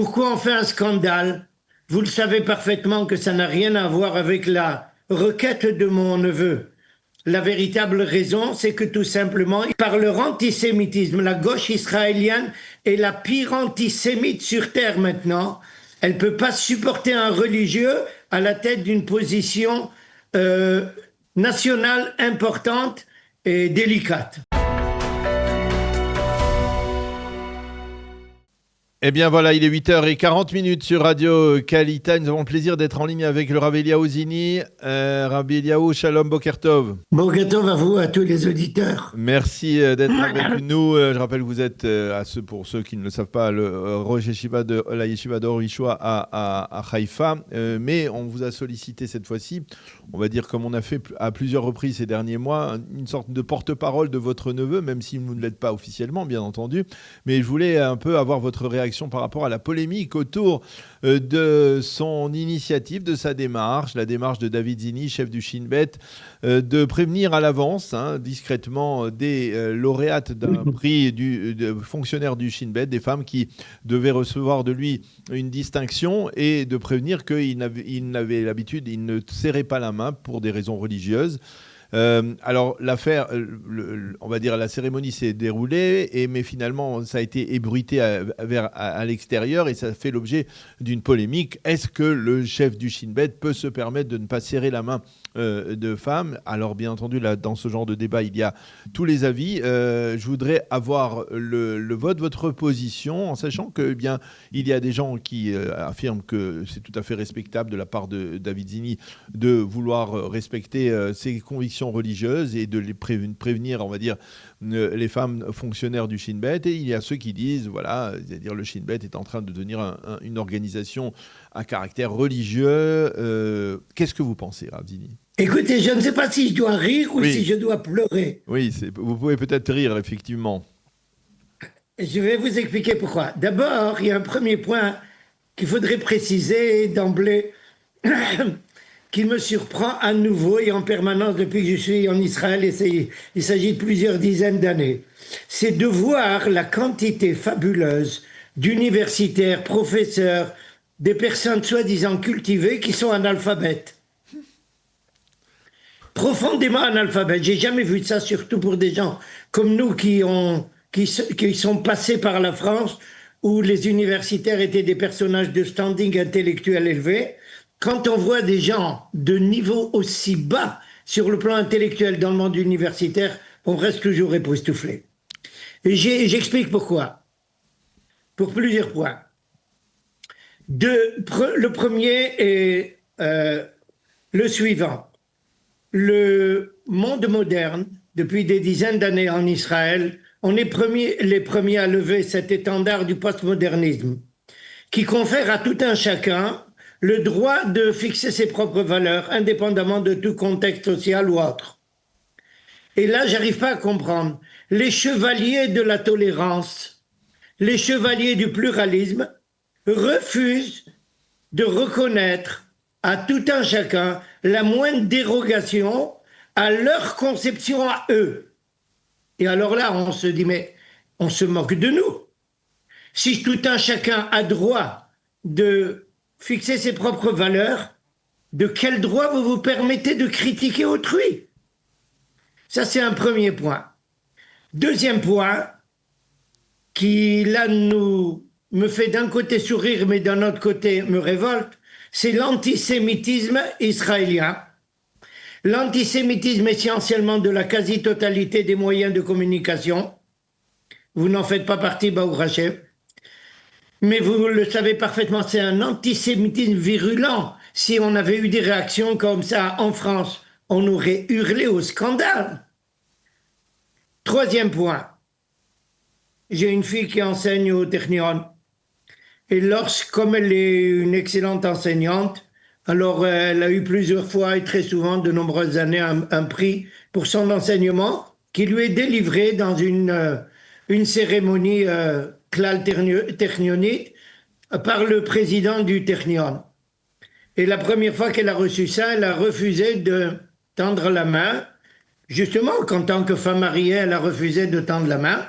Pourquoi on fait un scandale? Vous le savez parfaitement que ça n'a rien à voir avec la requête de mon neveu. La véritable raison, c'est que tout simplement, par leur antisémitisme, la gauche israélienne est la pire antisémite sur Terre maintenant. Elle ne peut pas supporter un religieux à la tête d'une position nationale importante et délicate. Eh bien voilà, il est 8h40 sur Radio Kalita. Nous avons le plaisir d'être en ligne avec le Rav Eliaou Zini. Rav Eliaou, shalom, boker tov. Boker tov à vous, à tous les auditeurs. Merci d'être avec nous. Je rappelle que vous êtes, pour ceux qui ne le savent pas, le Rosh Yeshiva de la Yeshiva d'Or Yeshua à Haïfa. Mais on vous a sollicité cette fois-ci, on va dire comme on a fait à plusieurs reprises ces derniers mois, une sorte de porte-parole de votre neveu, même si vous ne l'êtes pas officiellement, bien entendu. Mais je voulais un peu avoir votre réaction par rapport à la polémique autour de son initiative, de sa démarche, la démarche de David Zini, chef du Shin Bet, de prévenir à l'avance, discrètement, des lauréates d'un prix de fonctionnaire du Shin Bet, des femmes qui devaient recevoir de lui une distinction, et de prévenir qu'il n'avait l'habitude, il ne serrait pas la main pour des raisons religieuses. Alors l'affaire, on va dire la cérémonie s'est déroulée, mais finalement ça a été ébruité à l'extérieur et ça fait l'objet d'une polémique. Est-ce que le chef du Shin Bet peut se permettre de ne pas serrer la main de femmes? Alors bien entendu, là, dans ce genre de débat, il y a tous les avis. Je voudrais avoir le vote, votre position, en sachant que bien il y a des gens qui affirment que c'est tout à fait respectable de la part de David Zini de vouloir respecter ses convictions religieuses et de les prévenir, on va dire, les femmes fonctionnaires du Shin Bet. Et il y a ceux qui disent, voilà, c'est-à-dire le Shin Bet est en train de devenir une organisation à caractère religieux. Qu'est-ce que vous pensez, Rav Zini? Écoutez, je ne sais pas si je dois rire ou si je dois pleurer. Oui, vous pouvez peut-être rire, effectivement. Je vais vous expliquer pourquoi. D'abord, il y a un premier point qu'il faudrait préciser d'emblée, qu'il me surprend à nouveau et en permanence depuis que je suis en Israël, et il s'agit de plusieurs dizaines d'années. C'est de voir la quantité fabuleuse d'universitaires, professeurs, des personnes soi-disant cultivées qui sont analphabètes. Profondément analphabètes. J'ai jamais vu ça, surtout pour des gens comme nous qui sont passés par la France, où les universitaires étaient des personnages de standing intellectuel élevé. Quand on voit des gens de niveau aussi bas sur le plan intellectuel dans le monde universitaire, on reste toujours époustouflé. Et j'explique pourquoi. Pour plusieurs points. Le premier est le suivant. Le monde moderne, depuis des dizaines d'années en Israël, on est les premiers à lever cet étendard du postmodernisme qui confère à tout un chacun le droit de fixer ses propres valeurs, indépendamment de tout contexte social ou autre. Et là, j'arrive pas à comprendre. Les chevaliers de la tolérance, les chevaliers du pluralisme, refusent de reconnaître à tout un chacun la moindre dérogation à leur conception à eux. Et alors là, on se dit, mais on se moque de nous. Si tout un chacun a droit de fixer ses propres valeurs, de quel droit vous vous permettez de critiquer autrui? Ça, c'est un premier point. Deuxième point, qui là me fait d'un côté sourire, mais d'un autre côté me révolte, c'est l'antisémitisme israélien. L'antisémitisme essentiellement de la quasi-totalité des moyens de communication. Vous n'en faites pas partie, Baruch Hashem. Mais vous le savez parfaitement, c'est un antisémitisme virulent. Si on avait eu des réactions comme ça en France, on aurait hurlé au scandale. Troisième point. J'ai une fille qui enseigne au Technion. Et comme elle est une excellente enseignante, alors elle a eu plusieurs fois et très souvent, de nombreuses années, un prix pour son enseignement qui lui est délivré dans une cérémonie Klal Technionite par le président du Technion. Et la première fois qu'elle a reçu ça, elle a refusé de tendre la main. Justement, qu'en tant que femme mariée, elle a refusé de tendre la main.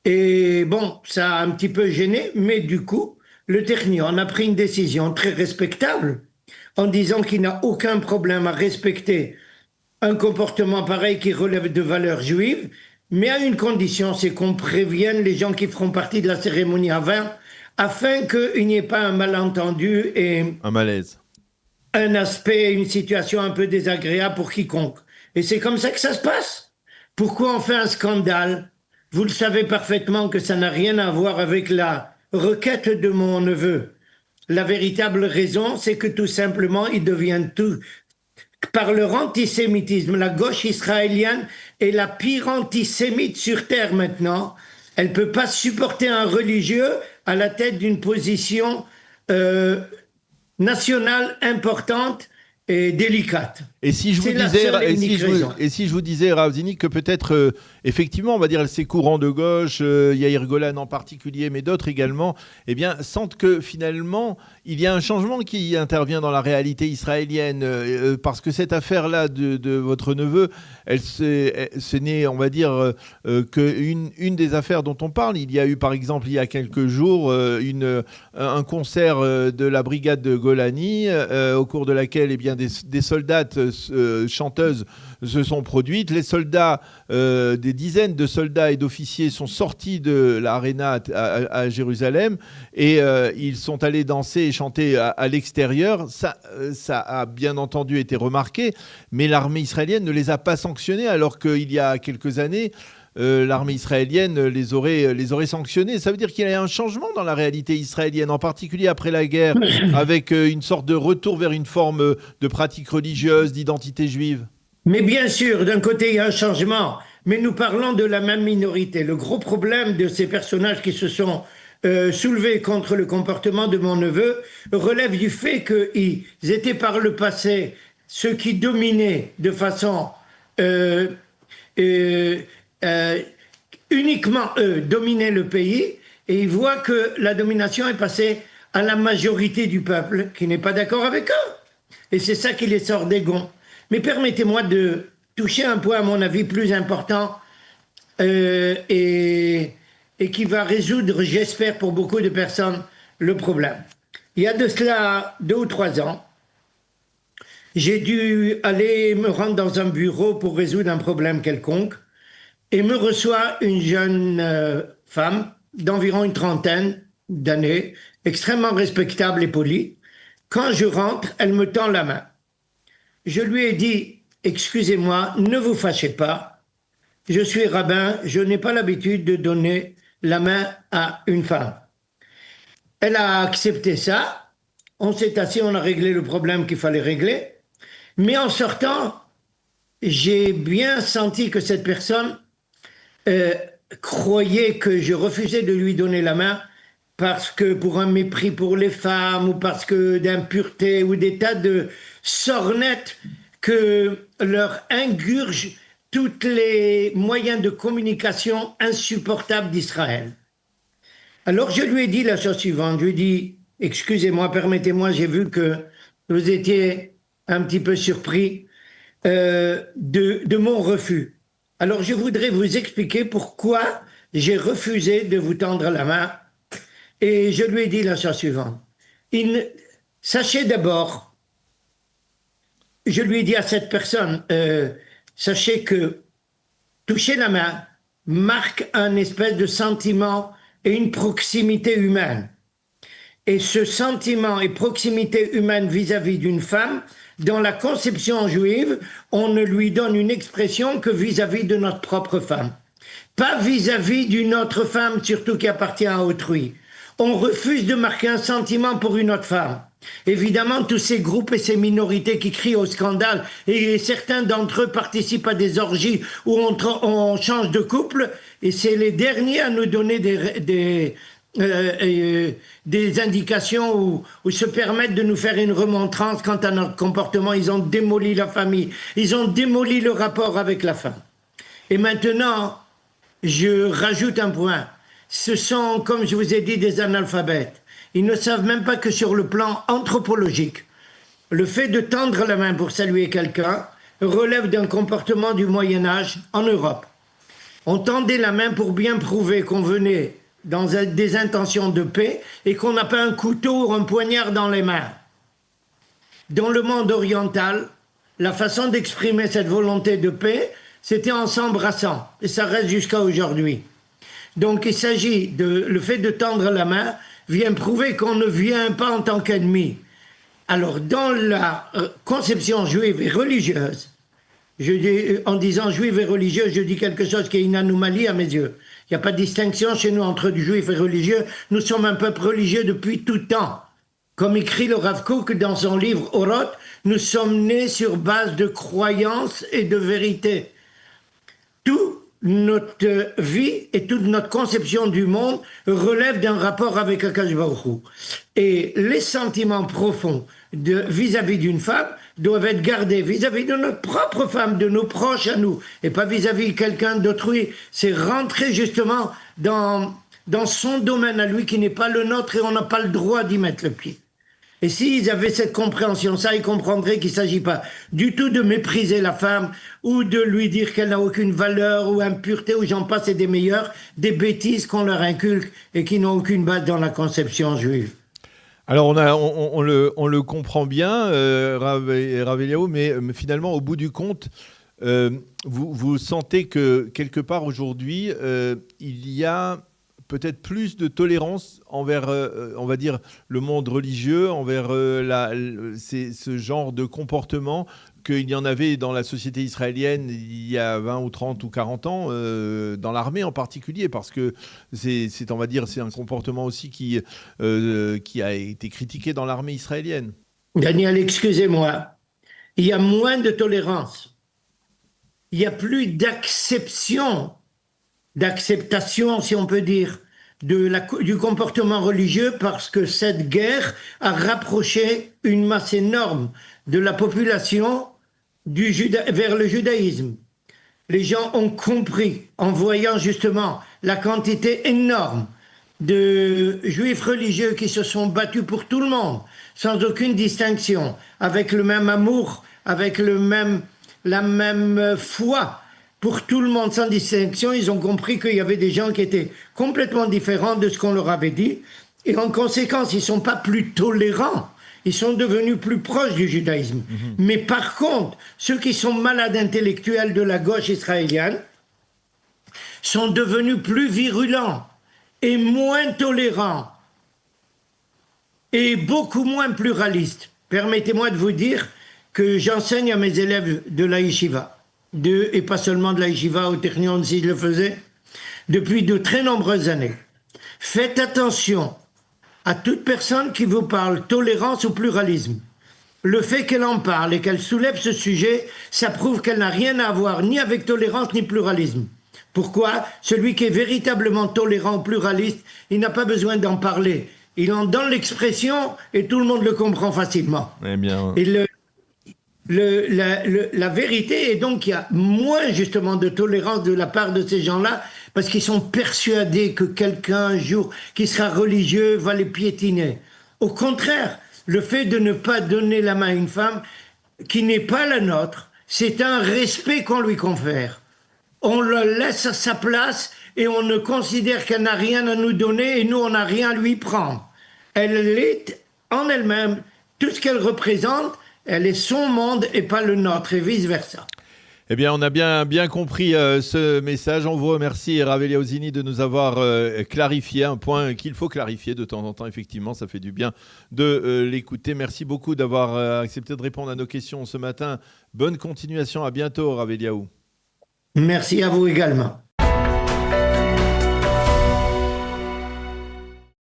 Et bon, ça a un petit peu gêné, mais du coup, le Technion a pris une décision très respectable en disant qu'il n'a aucun problème à respecter un comportement pareil qui relève de valeurs juives, mais à une condition, c'est qu'on prévienne les gens qui feront partie de la cérémonie afin qu'il n'y ait pas un malentendu et Un malaise. un aspect, une situation un peu désagréable pour quiconque. Et c'est comme ça que ça se passe. Pourquoi on fait un scandale? Vous le savez parfaitement que ça n'a rien à voir avec la requête de mon neveu. La véritable raison, c'est que tout simplement, ils deviennent tout, par leur antisémitisme, la gauche israélienne est la pire antisémite sur terre maintenant. Elle ne peut pas supporter un religieux à la tête d'une position nationale importante et délicate. Et si je vous C'est la disais, seule et unique raison. et si je vous disais, Rav Zini, que peut-être, effectivement, on va dire ces courants de gauche, Yair Golan en particulier, mais d'autres également, eh bien, sentent que finalement, il y a un changement qui intervient dans la réalité israélienne, parce que cette affaire-là de votre neveu, ce n'est, on va dire, qu'une des affaires dont on parle. Il y a eu, par exemple, il y a quelques jours, un concert de la brigade de Golani, au cours de laquelle, eh bien, des soldates chanteuses se sont produites. Les soldats, des dizaines de soldats et d'officiers sont sortis de l'aréna à Jérusalem et ils sont allés danser et chanter à l'extérieur. Ça a bien entendu été remarqué, mais l'armée israélienne ne les a pas sanctionnés alors qu'il y a quelques années, l'armée israélienne les aurait sanctionnés. Ça veut dire qu'il y a un changement dans la réalité israélienne, en particulier après la guerre, avec une sorte de retour vers une forme de pratique religieuse, d'identité juive. Mais bien sûr, d'un côté, il y a un changement, mais nous parlons de la même minorité. Le gros problème de ces personnages qui se sont soulevés contre le comportement de mon neveu relève du fait qu'ils étaient par le passé ceux qui dominaient de façon uniquement eux dominaient le pays, et ils voient que la domination est passée à la majorité du peuple qui n'est pas d'accord avec eux. Et c'est ça qui les sort des gonds. Mais permettez-moi de toucher un point, à mon avis, plus important et qui va résoudre, j'espère, pour beaucoup de personnes, le problème. Il y a de cela 2 ou 3 ans, j'ai dû aller me rendre dans un bureau pour résoudre un problème quelconque, et me reçoit une jeune femme d'environ une trentaine d'années, extrêmement respectable et polie. Quand je rentre, elle me tend la main. Je lui ai dit, excusez-moi, ne vous fâchez pas, je suis rabbin, je n'ai pas l'habitude de donner la main à une femme. Elle a accepté ça, on s'est assis, on a réglé le problème qu'il fallait régler, mais en sortant, j'ai bien senti que cette personne croyait que je refusais de lui donner la main parce que pour un mépris pour les femmes ou parce que d'impureté ou des tas de sornettes que leur ingurgent tous les moyens de communication insupportables d'Israël. Alors je lui ai dit la chose suivante, je lui ai dit, excusez-moi, permettez-moi, j'ai vu que vous étiez un petit peu surpris de mon refus. Alors je voudrais vous expliquer pourquoi j'ai refusé de vous tendre la main. Et je lui ai dit la chose suivante. Sachez d'abord, je lui ai dit à cette personne, sachez que toucher la main marque un espèce de sentiment et une proximité humaine. Et ce sentiment et proximité humaine vis-à-vis d'une femme, dans la conception juive, on ne lui donne une expression que vis-à-vis de notre propre femme. Pas vis-à-vis d'une autre femme, surtout qui appartient à autrui. On refuse de marquer un sentiment pour une autre femme. Évidemment, tous ces groupes et ces minorités qui crient au scandale, et certains d'entre eux participent à des orgies où on change de couple, et c'est les derniers à nous donner des indications ou se permettre de nous faire une remontrance quant à notre comportement. Ils ont démoli la famille, ils ont démoli le rapport avec la femme. Et maintenant, je rajoute un point. Ce sont, comme je vous ai dit, des analphabètes. Ils ne savent même pas que sur le plan anthropologique, le fait de tendre la main pour saluer quelqu'un relève d'un comportement du Moyen-Âge en Europe. On tendait la main pour bien prouver qu'on venait des intentions de paix et qu'on n'a pas un couteau ou un poignard dans les mains. Dans le monde oriental, la façon d'exprimer cette volonté de paix, c'était en s'embrassant. Et ça reste jusqu'à aujourd'hui. Donc il s'agit le fait de tendre la main vient prouver qu'on ne vient pas en tant qu'ennemi. Alors dans la conception juive et religieuse, en disant juive et religieuse, je dis quelque chose qui est une anomalie à mes yeux. Il n'y a pas de distinction chez nous entre juifs et religieux. Nous sommes un peuple religieux depuis tout temps. Comme écrit le Rav Kook dans son livre Oroth, nous sommes nés sur base de croyances et de vérité. Toute notre vie et toute notre conception du monde relève d'un rapport avec Akadosh Baruch Hu. Et les sentiments profonds vis-à-vis d'une femme doivent être gardés vis-à-vis de notre propre femme, de nos proches à nous, et pas vis-à-vis de quelqu'un d'autrui. C'est rentrer justement dans son domaine à lui qui n'est pas le nôtre et on n'a pas le droit d'y mettre le pied. Et s'ils avaient cette compréhension, ça, ils comprendraient qu'il ne s'agit pas du tout de mépriser la femme ou de lui dire qu'elle n'a aucune valeur ou impureté ou j'en passe et des meilleurs, des bêtises qu'on leur inculque et qui n'ont aucune base dans la conception juive. Alors on le comprend bien, Rav Eliaou, mais finalement, au bout du compte, vous sentez que quelque part aujourd'hui, il y a peut-être plus de tolérance envers, on va dire, le monde religieux, envers ce genre de comportement qu'il y en avait dans la société israélienne il y a 20 ou 30 ou 40 ans, dans l'armée en particulier, parce que on va dire, c'est un comportement aussi qui a été critiqué dans l'armée israélienne. Daniel, excusez-moi, il y a moins de tolérance. Il n'y a plus d'acceptation, si on peut dire, du comportement religieux parce que cette guerre a rapproché une masse énorme de la population vers le judaïsme. Les gens ont compris en voyant justement la quantité énorme de juifs religieux qui se sont battus pour tout le monde, sans aucune distinction, avec le même amour, avec la même foi. Pour tout le monde, sans distinction, ils ont compris qu'il y avait des gens qui étaient complètement différents de ce qu'on leur avait dit. Et en conséquence, ils ne sont pas plus tolérants. Ils sont devenus plus proches du judaïsme. Mm-hmm. Mais par contre, ceux qui sont malades intellectuels de la gauche israélienne sont devenus plus virulents et moins tolérants et beaucoup moins pluralistes. Permettez-moi de vous dire que j'enseigne à mes élèves de la yeshiva. Et pas seulement de la yeshiva, au Technion si je le faisais, depuis de très nombreuses années. Faites attention à toute personne qui vous parle tolérance ou pluralisme. Le fait qu'elle en parle et qu'elle soulève ce sujet, ça prouve qu'elle n'a rien à voir ni avec tolérance ni pluralisme. Pourquoi ? Celui qui est véritablement tolérant ou pluraliste, il n'a pas besoin d'en parler. Il en donne l'expression et tout le monde le comprend facilement. Eh bien... Et la vérité est donc qu'il y a moins justement de tolérance de la part de ces gens-là parce qu'ils sont persuadés que quelqu'un un jour qui sera religieux va les piétiner. Au contraire, le fait de ne pas donner la main à une femme qui n'est pas la nôtre, c'est un respect qu'on lui confère. On la laisse à sa place et on ne considère qu'elle n'a rien à nous donner et nous on n'a rien à lui prendre. Elle est en elle-même tout ce qu'elle représente. Elle est son monde et pas le nôtre, et vice-versa. Eh bien, on a bien compris ce message. On vous remercie, Rav Eliaou Zini, de nous avoir clarifié un point qu'il faut clarifier de temps en temps. Effectivement, ça fait du bien de l'écouter. Merci beaucoup d'avoir accepté de répondre à nos questions ce matin. Bonne continuation. À bientôt, Rav Eliaou. Merci à vous également.